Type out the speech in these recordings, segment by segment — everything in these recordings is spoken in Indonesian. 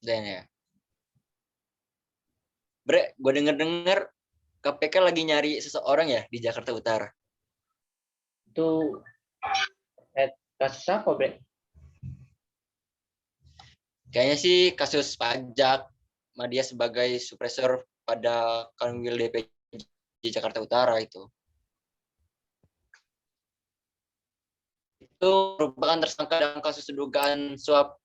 Dan ya, Bre, gue denger-denger KPK lagi nyari seseorang ya di Jakarta Utara. Itu kasus apa, Bre? Kayaknya sih kasus pajak. Dia sebagai supresor pada Kanwil DPJ Jakarta Utara itu. Itu merupakan tersangka dalam kasus dugaan suap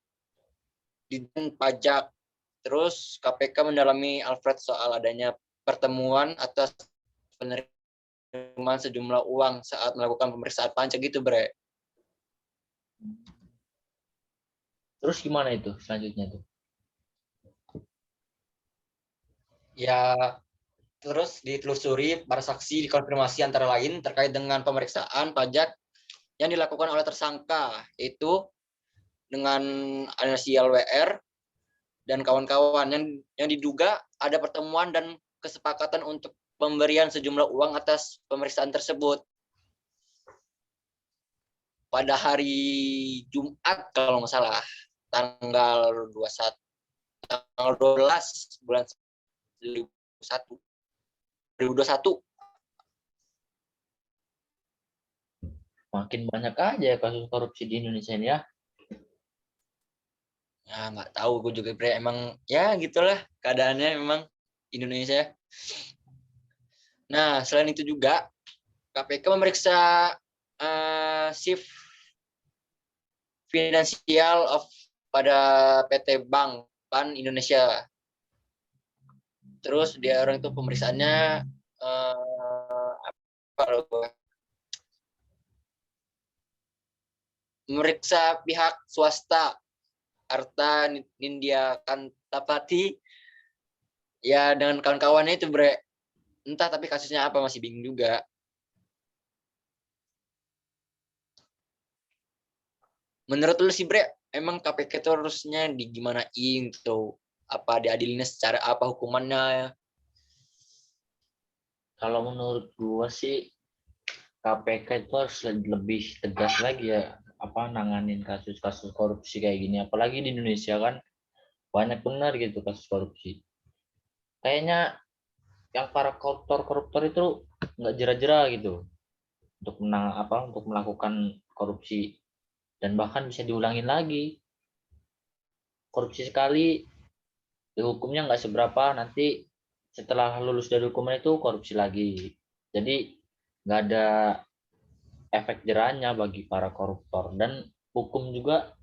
Ditjen Pajak. Terus KPK mendalami Alfred soal adanya pertemuan atas penerimaan sejumlah uang saat melakukan pemeriksaan pajak gitu, Bre. Terus gimana itu selanjutnya tuh? Ya, terus ditelusuri para saksi dikonfirmasi antara lain terkait dengan pemeriksaan pajak yang dilakukan oleh tersangka, yaitu dengan inisial WR dan kawan-kawan yang diduga ada pertemuan dan kesepakatan untuk pemberian sejumlah uang atas pemeriksaan tersebut. Pada hari Jumat kalau nggak salah, tanggal 21, tanggal 12 bulan 2021. Makin banyak aja ya kasus korupsi di Indonesia ini ya. Ya nggak tahu, gue juga emang ya gitulah keadaannya memang Indonesia. Nah, selain itu juga KPK memeriksa shift finansial pada PT Bank Pan Indonesia. Terus dia orang itu pemeriksaannya memeriksa pihak swasta Arta Nindya Kantapati ya dengan kawan-kawannya itu, Bre. Entah tapi kasusnya apa masih bingung juga. Menurut lu sih, Bre, emang KPK itu harusnya digimanain gitu? Apa diadilinnya secara apa hukumannya? Kalau menurut gua sih KPK itu harus lebih tegas lagi ya apa nanganin kasus-kasus korupsi kayak gini. Apalagi di Indonesia kan banyak benar gitu kasus korupsi. Kayaknya yang para koruptor itu nggak jera-jera gitu untuk untuk melakukan korupsi dan bahkan bisa diulangin lagi. Korupsi sekali hukumnya nggak seberapa, nanti setelah lulus dari hukuman itu korupsi lagi. Jadi nggak ada efek jerahnya bagi para koruptor, dan hukum juga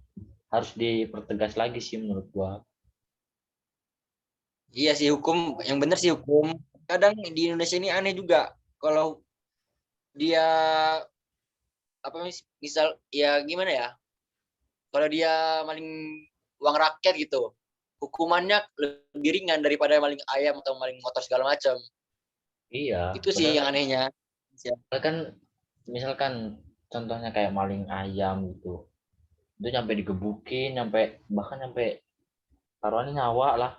harus dipertegas lagi sih menurut gua. Iya sih, hukum yang benar sih hukum. Kadang di Indonesia ini aneh juga. Kalau dia apa misal ya gimana ya? Kalau dia maling uang rakyat gitu, hukumannya lebih ringan daripada maling ayam atau maling motor segala macam. Iya, Itu sih padahal yang anehnya. kan misalkan contohnya kayak maling ayam gitu, itu nyampe digebukin, nyampe bahkan nyampe taruhannya nyawa lah.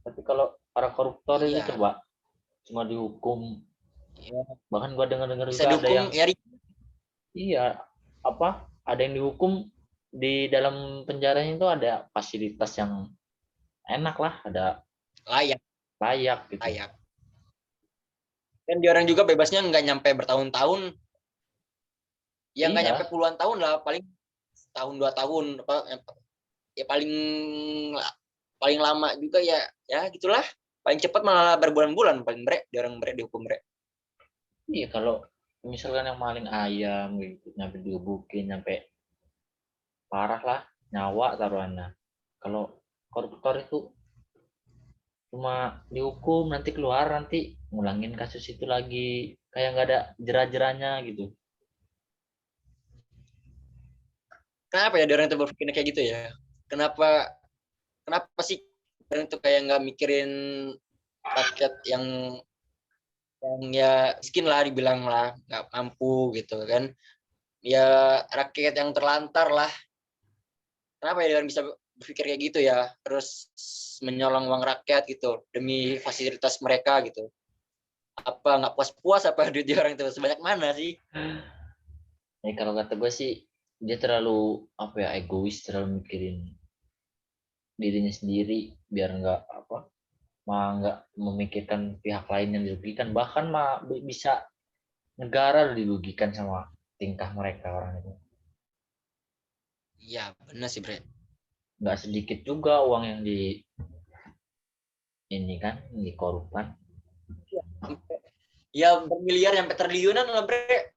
Tapi kalau para koruptor itu Iya, coba cuma dihukum, ya, bahkan gua dengar-dengar bisa juga ada dihukum yang ya iya apa ada yang dihukum di dalam penjaranya itu ada fasilitas yang enak lah, ada layak, layak gitu. layak. Dan dia orang juga bebasnya nggak nyampe bertahun-tahun, ya nggak nyampe Iya, puluhan tahun lah, paling tahun 2 tahun apa ya paling paling lama juga ya ya gitulah, paling cepat malah berbulan-bulan paling dia orang dihukum iya kalau misalkan yang maling ayam gitu nyampe digebukin nyampe parah lah, nyawa taruhannya. Kalau koruptor itu cuma dihukum nanti keluar nanti ngulangin kasus itu lagi kayak nggak ada jerah-jerahnya gitu. Kenapa ya dia orang itu berpikirnya kayak gitu ya? Kenapa kenapa sih orang itu kayak nggak mikirin rakyat yang ya miskin lah dibilang lah nggak mampu gitu kan, ya rakyat yang terlantar lah. Kenapa ya dia orang bisa berpikir kayak gitu ya, terus menyolong uang rakyat gitu demi fasilitas mereka gitu? Apa nggak puas-puas apa duit dia orang itu sebanyak mana sih? Jadi kalau kata gue sih dia terlalu apa ya egois, terlalu mikirin dirinya sendiri biar nggak nggak memikirkan pihak lain yang dirugikan, bahkan bisa negara dirugikan sama tingkah mereka orang itu. Iya, benar sih, Bre. Nggak sedikit juga uang yang ini kan dikorupkan. Ya bermiliar sampai triliunan lah, Bre.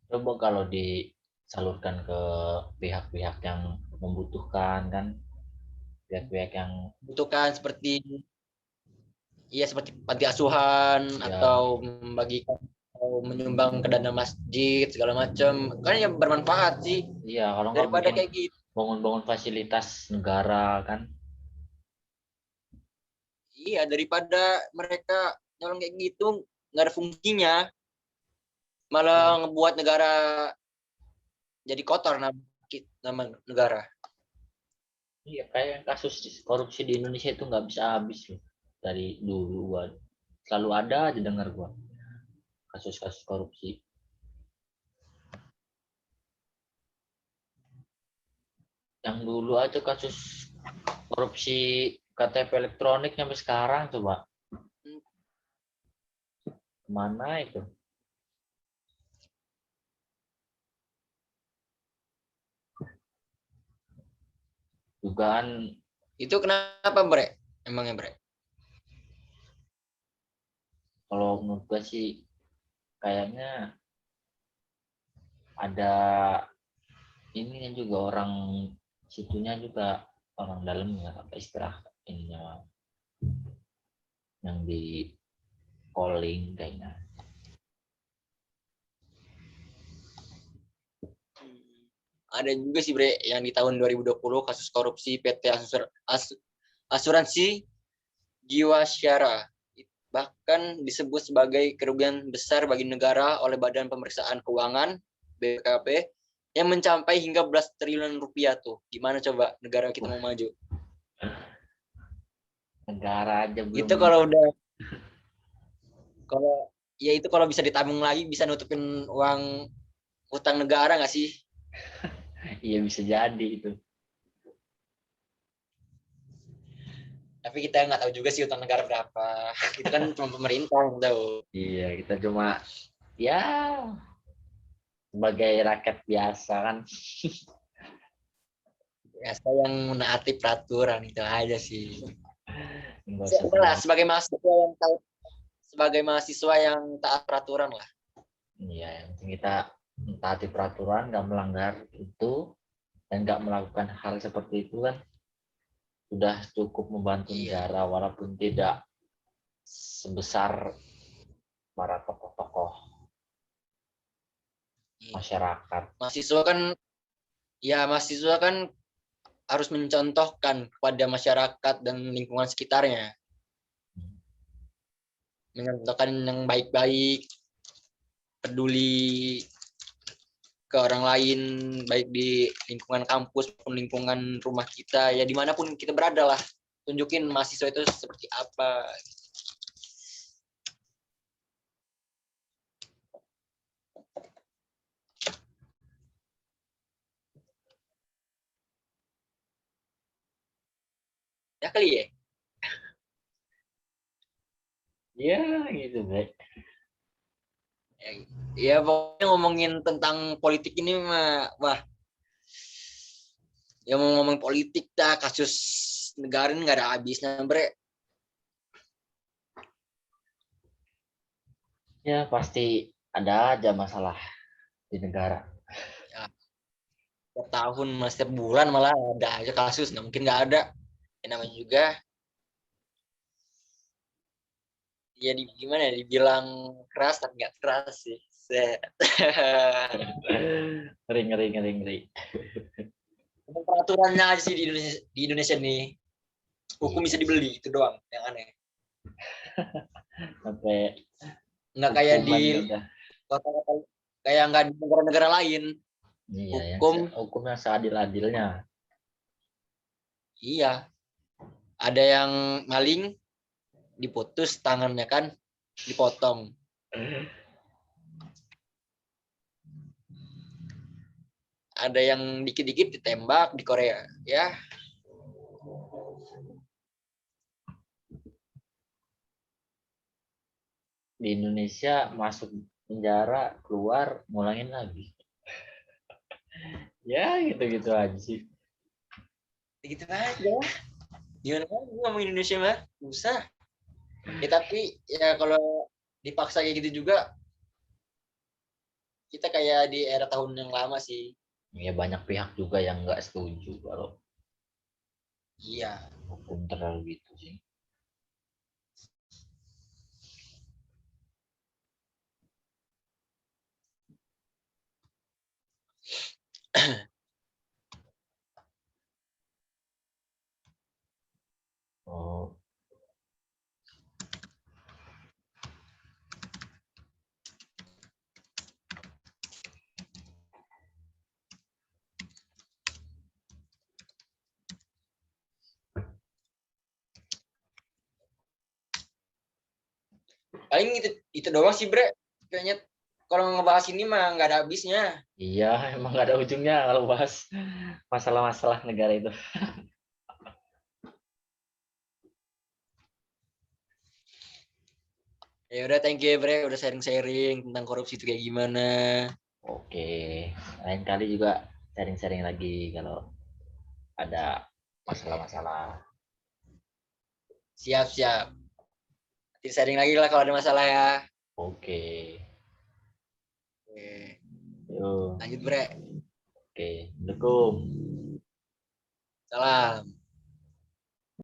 Coba kalau disalurkan ke pihak-pihak yang membutuhkan kan, pihak-pihak yang Butuhkan seperti panti asuhan ya atau membagikan atau menyumbang ke dana masjid segala macam. Kan ya bermanfaat sih iya kalau nggak daripada bikin kayak gitu. bangun-bangun fasilitas negara kan. Iya, daripada mereka nyolong kayak gitu nggak ada fungsinya, Iya. malah ngebuat negara jadi kotor nama negara. Iya, kayak kasus korupsi di Indonesia itu nggak bisa habis loh. Dari dulu gua selalu ada aja dengar gua kasus-kasus korupsi. Yang dulu aja kasus korupsi KTP elektronik sampai sekarang coba kemana itu? Dugaan Itu kenapa, Bre? Emangnya, Bre? kalau menurut gua sih kayaknya ada ininya juga orang situnya juga orang dalamnya apa istilah ininya yang di calling kayaknya. Ada juga sih, Bre, yang di tahun 2020 kasus korupsi PT Asuransi Jiwasraya, bahkan disebut sebagai kerugian besar bagi negara oleh Badan Pemeriksaan Keuangan BPKP yang mencapai hingga belas triliun rupiah tuh. Gimana coba negara kita mau maju? Negara aja belum Itu kalau ya itu kalau bisa ditabung lagi bisa nutupin uang utang negara nggak sih? iya bisa jadi itu. Tapi kita nggak tahu juga sih utang negara berapa. Itu kan cuma pemerintah yang tahu. Iya kita cuma ya sebagai rakyat biasa kan. Biasa yang menaati peraturan itu aja sih. Nggak usah Lah, terlalu. sebagai mahasiswa yang taat peraturan lah. Iya yang penting kita mentaati peraturan nggak melanggar itu dan nggak melakukan hal seperti itu kan sudah cukup membantu Iya. negara walaupun tidak sebesar para tokoh-tokoh Iya. masyarakat. Mahasiswa kan harus mencontohkan kepada masyarakat dan lingkungan sekitarnya, mencontohkan yang baik-baik, peduli ke orang lain, baik di lingkungan kampus maupun lingkungan rumah kita, ya dimanapun kita berada lah, tunjukin mahasiswa itu seperti apa. Ya kali ya. Iya gitu deh. Ya pokoknya ngomongin tentang politik ini mah, wah, ya mau ngomong politik dah, kasus negara ini nggak ada habisnya, Bre. Ya pasti ada aja masalah di negara. Ya, setiap tahun, setiap bulan malah ada aja kasus, nggak mungkin nggak ada. Ya, namanya juga, ya gimana ya, dibilang keras tapi nggak keras sih. Ngeri ngeri ngeri ngeri. Peraturannya aja sih di Indonesia nih, hukum bisa Iya sih. dibeli, itu doang yang aneh. Sampai Nggak kayak di hukuman udah. kota-kota, kayak nggak di negara-negara lain. Iya yang Hukum, hukum yang seadil-adilnya. iya, ada yang maling diputus tangannya kan, dipotong. ada yang dikit-dikit ditembak di Korea ya. Di Indonesia masuk penjara, keluar, ngulangin lagi. Ya gitu-gitu aja sih. Gitu aja. Gimana lagi ngomong Indonesia mah? Susah. Ya tapi ya kalau dipaksa kayak gitu juga kita kayak di era tahun yang lama sih. Ya banyak pihak juga yang nggak setuju kalau Iya. hukum terlalu gitu sih. Oh, Paling itu doang sih bre. Kayaknya kalau ngebahas ini mah nggak ada habisnya. iya emang nggak ada ujungnya kalau bahas masalah-masalah negara itu. Ya udah thank you ya bre udah sharing-sharing tentang korupsi itu kayak gimana. Oke, lain kali juga sharing-sharing lagi kalau ada masalah-masalah. Siap-siap. Nanti sharing lagi lah kalau ada masalah ya. Oke, Oke. yuk, Lanjut bre. oke, Assalamualaikum. Salam.